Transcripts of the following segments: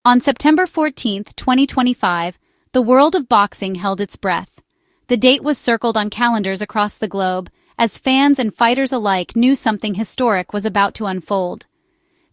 On September 14, 2025, the world of boxing held its breath. The date was circled on calendars across the globe, as fans and fighters alike knew something historic was about to unfold.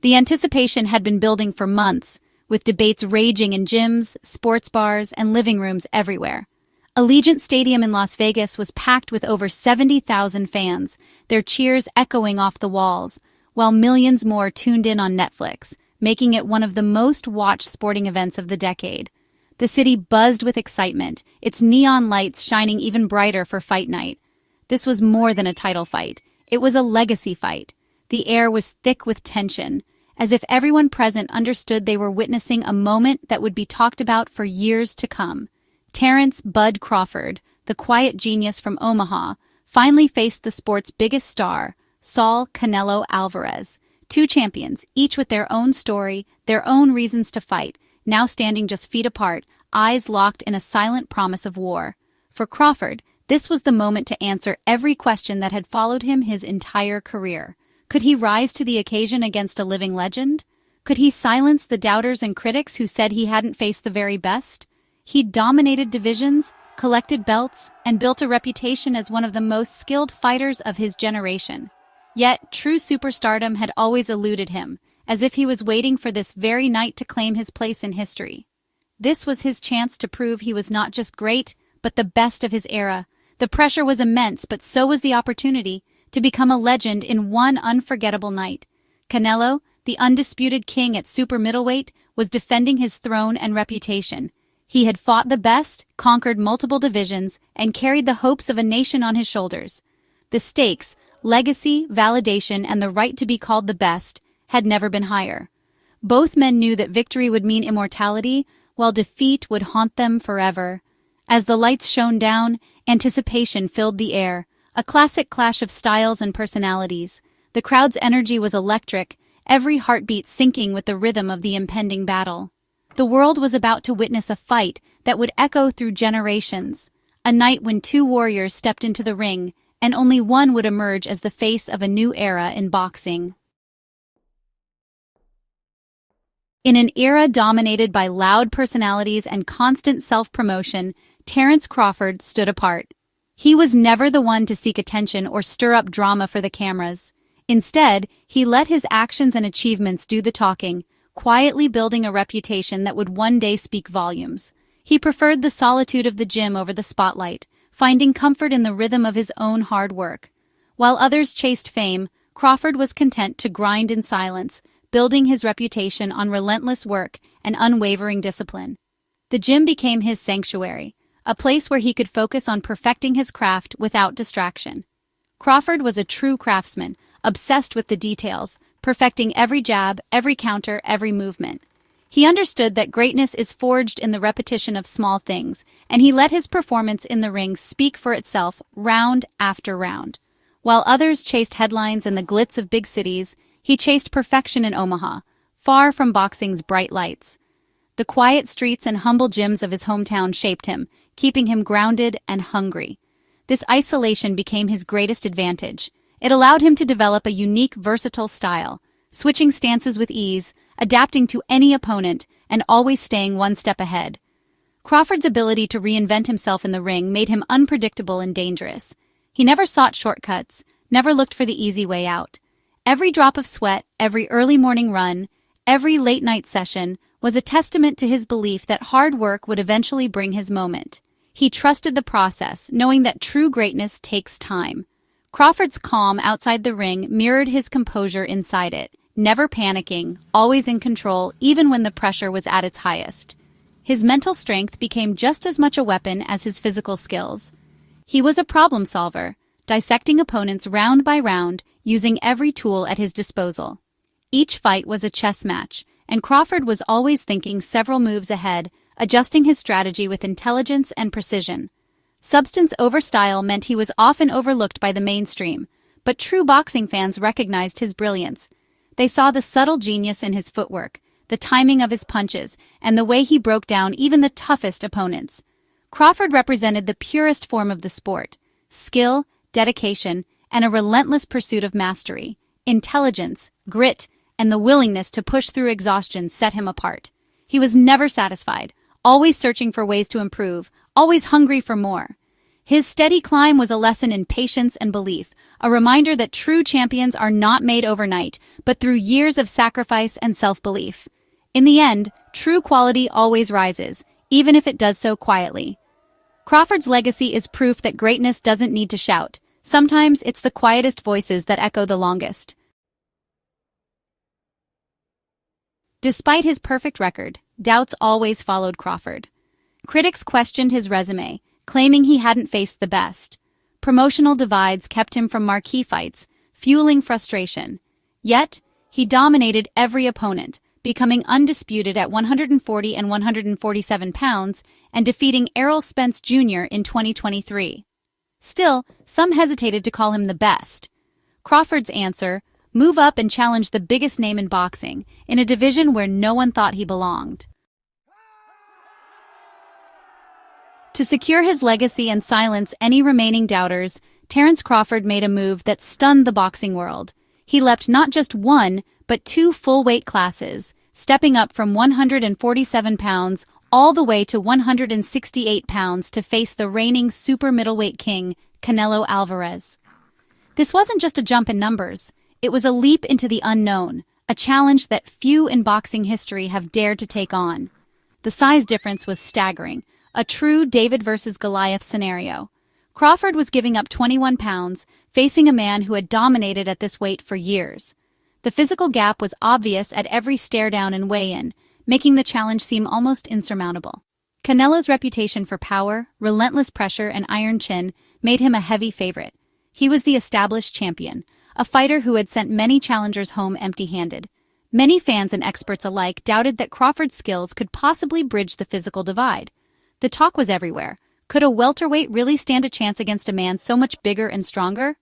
The anticipation had been building for months, with debates raging in gyms, sports bars, and living rooms everywhere. Allegiant Stadium in Las Vegas was packed with over 70,000 fans, their cheers echoing off the walls, while millions more tuned in on Netflix, making it one of the most watched sporting events of the decade. The city buzzed with excitement, its neon lights shining even brighter for fight night. This was more than a title fight. It was a legacy fight. The air was thick with tension, as if everyone present understood they were witnessing a moment that would be talked about for years to come. Terence "Bud" Crawford, the quiet genius from Omaha, finally faced the sport's biggest star, Canelo Álvarez. Two champions, each with their own story, their own reasons to fight, now standing just feet apart, eyes locked in a silent promise of war. For Crawford, this was the moment to answer every question that had followed him his entire career. Could he rise to the occasion against a living legend? Could he silence the doubters and critics who said he hadn't faced the very best? He dominated divisions, collected belts, and built a reputation as one of the most skilled fighters of his generation. Yet, true superstardom had always eluded him, as if he was waiting for this very night to claim his place in history. This was his chance to prove he was not just great, but the best of his era. The pressure was immense, but so was the opportunity to become a legend in one unforgettable night. Canelo, the undisputed king at super middleweight, was defending his throne and reputation. He had fought the best, conquered multiple divisions, and carried the hopes of a nation on his shoulders. The stakes, legacy, validation, and the right to be called the best, had never been higher. Both men knew that victory would mean immortality, while defeat would haunt them forever. As the lights shone down, anticipation filled the air, a classic clash of styles and personalities. The crowd's energy was electric, every heartbeat syncing with the rhythm of the impending battle. The world was about to witness a fight that would echo through generations, a night when two warriors stepped into the ring, and only one would emerge as the face of a new era in boxing. In an era dominated by loud personalities and constant self-promotion, Terence Crawford stood apart. He was never the one to seek attention or stir up drama for the cameras. Instead, he let his actions and achievements do the talking, quietly building a reputation that would one day speak volumes. He preferred the solitude of the gym over the spotlight, finding comfort in the rhythm of his own hard work. While others chased fame, Crawford was content to grind in silence, building his reputation on relentless work and unwavering discipline. The gym became his sanctuary, a place where he could focus on perfecting his craft without distraction. Crawford was a true craftsman, obsessed with the details, perfecting every jab, every counter, every movement. He understood that greatness is forged in the repetition of small things, and he let his performance in the ring speak for itself round after round. While others chased headlines and the glitz of big cities, he chased perfection in Omaha, far from boxing's bright lights. The quiet streets and humble gyms of his hometown shaped him, keeping him grounded and hungry. This isolation became his greatest advantage. It allowed him to develop a unique, versatile style, switching stances with ease, adapting to any opponent, and always staying one step ahead. Crawford's ability to reinvent himself in the ring made him unpredictable and dangerous. He never sought shortcuts, never looked for the easy way out. Every drop of sweat, every early morning run, every late-night session was a testament to his belief that hard work would eventually bring his moment. He trusted the process, knowing that true greatness takes time. Crawford's calm outside the ring mirrored his composure inside it, never panicking, always in control even when the pressure was at its highest. His mental strength became just as much a weapon as his physical skills. He was a problem solver, dissecting opponents round by round, using every tool at his disposal. Each fight was a chess match, and Crawford was always thinking several moves ahead, adjusting his strategy with intelligence and precision. Substance over style meant he was often overlooked by the mainstream, but true boxing fans recognized his brilliance. They saw the subtle genius in his footwork, the timing of his punches, and the way he broke down even the toughest opponents. Crawford represented the purest form of the sport: skill, dedication, and a relentless pursuit of mastery. Intelligence, grit, and the willingness to push through exhaustion set him apart. He was never satisfied, always searching for ways to improve, always hungry for more. His steady climb was a lesson in patience and belief, a reminder that true champions are not made overnight, but through years of sacrifice and self-belief. In the end, true quality always rises, even if it does so quietly. Crawford's legacy is proof that greatness doesn't need to shout. Sometimes it's the quietest voices that echo the longest. Despite his perfect record, doubts always followed Crawford. Critics questioned his resume, claiming he hadn't faced the best. Promotional divides kept him from marquee fights, fueling frustration. Yet, he dominated every opponent, becoming undisputed at 140 and 147 pounds and defeating Errol Spence Jr. in 2023. Still, some hesitated to call him the best. Crawford's answer: move up and challenge the biggest name in boxing, in a division where no one thought he belonged. To secure his legacy and silence any remaining doubters, Terence Crawford made a move that stunned the boxing world. He leapt not just one, but two full-weight classes, stepping up from 147 pounds all the way to 168 pounds to face the reigning super middleweight king, Canelo Álvarez. This wasn't just a jump in numbers. It was a leap into the unknown, a challenge that few in boxing history have dared to take on. The size difference was staggering, a true David versus Goliath scenario. Crawford was giving up 21 pounds, facing a man who had dominated at this weight for years. The physical gap was obvious at every stare-down and weigh-in, making the challenge seem almost insurmountable. Canelo's reputation for power, relentless pressure, and iron chin made him a heavy favorite. He was the established champion, a fighter who had sent many challengers home empty-handed. Many fans and experts alike doubted that Crawford's skills could possibly bridge the physical divide. The talk was everywhere. Could a welterweight really stand a chance against a man so much bigger and stronger?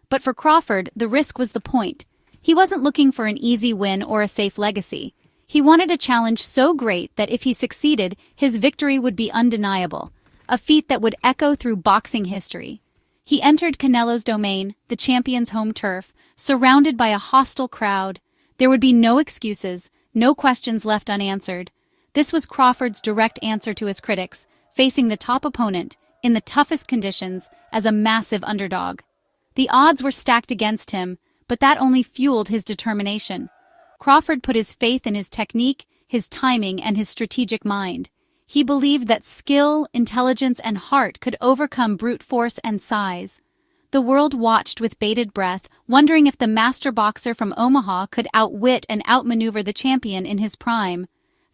But for Crawford, the risk was the point. He wasn't looking for an easy win or a safe legacy. He wanted a challenge so great that if he succeeded, his victory would be undeniable, a feat that would echo through boxing history. He entered Canelo's domain, the champion's home turf, surrounded by a hostile crowd. There would be no excuses, no questions left unanswered. This was Crawford's direct answer to his critics, facing the top opponent, in the toughest conditions, as a massive underdog. The odds were stacked against him, but that only fueled his determination. Crawford put his faith in his technique, his timing, and his strategic mind. He believed that skill, intelligence, and heart could overcome brute force and size. The world watched with bated breath, wondering if the master boxer from Omaha could outwit and outmaneuver the champion in his prime.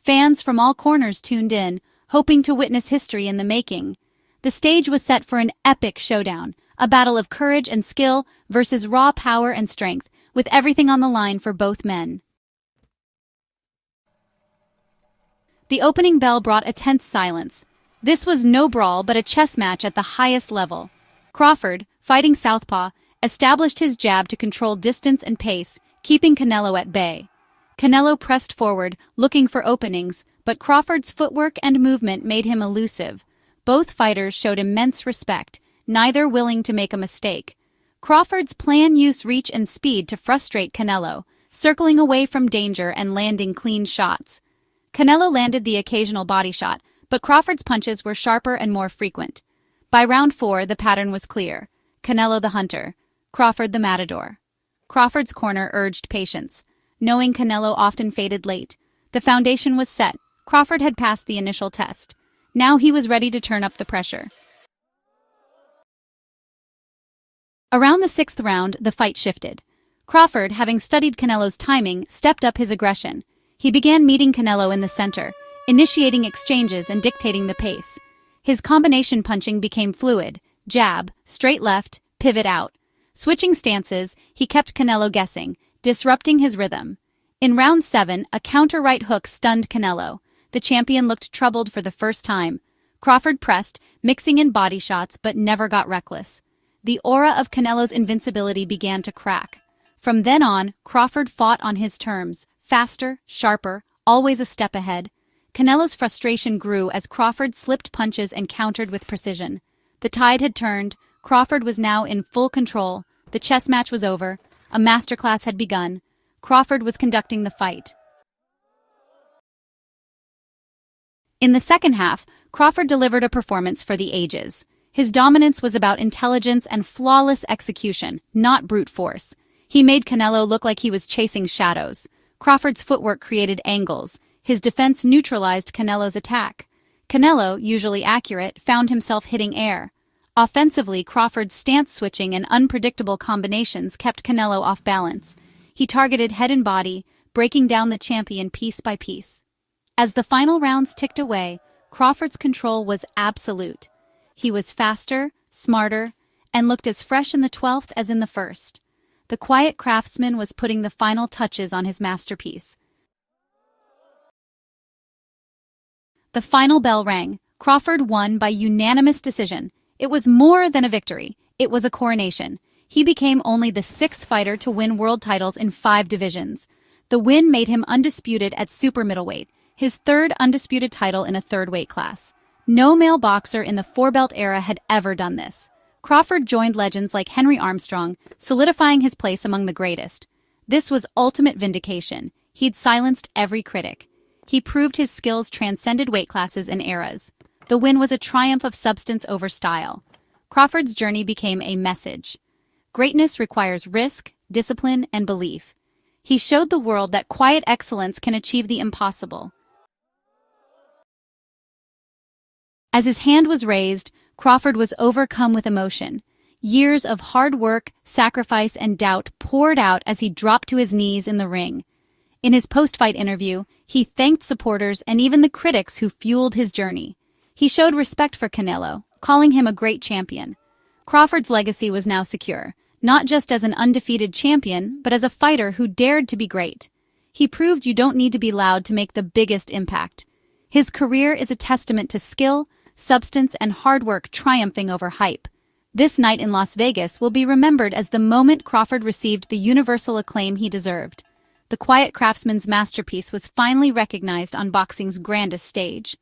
Fans from all corners tuned in, hoping to witness history in the making. The stage was set for an epic showdown, a battle of courage and skill versus raw power and strength, with everything on the line for both men. The opening bell brought a tense silence. This was no brawl but a chess match at the highest level. Crawford, fighting southpaw, established his jab to control distance and pace, keeping Canelo at bay. Canelo pressed forward, looking for openings, but Crawford's footwork and movement made him elusive. Both fighters showed immense respect, neither willing to make a mistake. Crawford's plan used reach and speed to frustrate Canelo, circling away from danger and landing clean shots. Canelo landed the occasional body shot, but Crawford's punches were sharper and more frequent. By round 4, the pattern was clear. Canelo the hunter, Crawford the matador. Crawford's corner urged patience. Knowing Canelo often faded late, the foundation was set. Crawford had passed the initial test. Now he was ready to turn up the pressure. Around the 6th round, the fight shifted. Crawford, having studied Canelo's timing, stepped up his aggression. He began meeting Canelo in the center, initiating exchanges and dictating the pace. His combination punching became fluid: jab, straight left, pivot out. Switching stances, he kept Canelo guessing, disrupting his rhythm. In round 7, a counter right hook stunned Canelo. The champion looked troubled for the first time. Crawford pressed, mixing in body shots, but never got reckless. The aura of Canelo's invincibility began to crack. From then on, Crawford fought on his terms, faster, sharper, always a step ahead. Canelo's frustration grew as Crawford slipped punches and countered with precision. The tide had turned. Crawford was now in full control. The chess match was over. A masterclass had begun. Crawford was conducting the fight. In the second half, Crawford delivered a performance for the ages. His dominance was about intelligence and flawless execution, not brute force. He made Canelo look like he was chasing shadows. Crawford's footwork created angles. His defense neutralized Canelo's attack. Canelo, usually accurate, found himself hitting air. Offensively, Crawford's stance switching and unpredictable combinations kept Canelo off balance. He targeted head and body, breaking down the champion piece by piece. As the final rounds ticked away, Crawford's control was absolute. He was faster, smarter, and looked as fresh in the 12th as in the first. The quiet craftsman was putting the final touches on his masterpiece. The final bell rang. Crawford won by unanimous decision. It was more than a victory. It was a coronation. He became only the 6th fighter to win world titles in 5 divisions. The win made him undisputed at super middleweight, his 3rd undisputed title in a 3rd weight class. No male boxer in the 4-belt era had ever done this. Crawford joined legends like Henry Armstrong, solidifying his place among the greatest. This was ultimate vindication. He'd silenced every critic. He proved his skills transcended weight classes and eras. The win was a triumph of substance over style. Crawford's journey became a message. Greatness requires risk, discipline, and belief. He showed the world that quiet excellence can achieve the impossible. As his hand was raised, Crawford was overcome with emotion. Years of hard work, sacrifice, and doubt poured out as he dropped to his knees in the ring. In his post-fight interview, he thanked supporters and even the critics who fueled his journey. He showed respect for Canelo, calling him a great champion. Crawford's legacy was now secure, not just as an undefeated champion, but as a fighter who dared to be great. He proved you don't need to be loud to make the biggest impact. His career is a testament to skill, substance, and hard work triumphing over hype. This night in Las Vegas will be remembered as the moment Crawford received the universal acclaim he deserved. The quiet craftsman's masterpiece was finally recognized on boxing's grandest stage.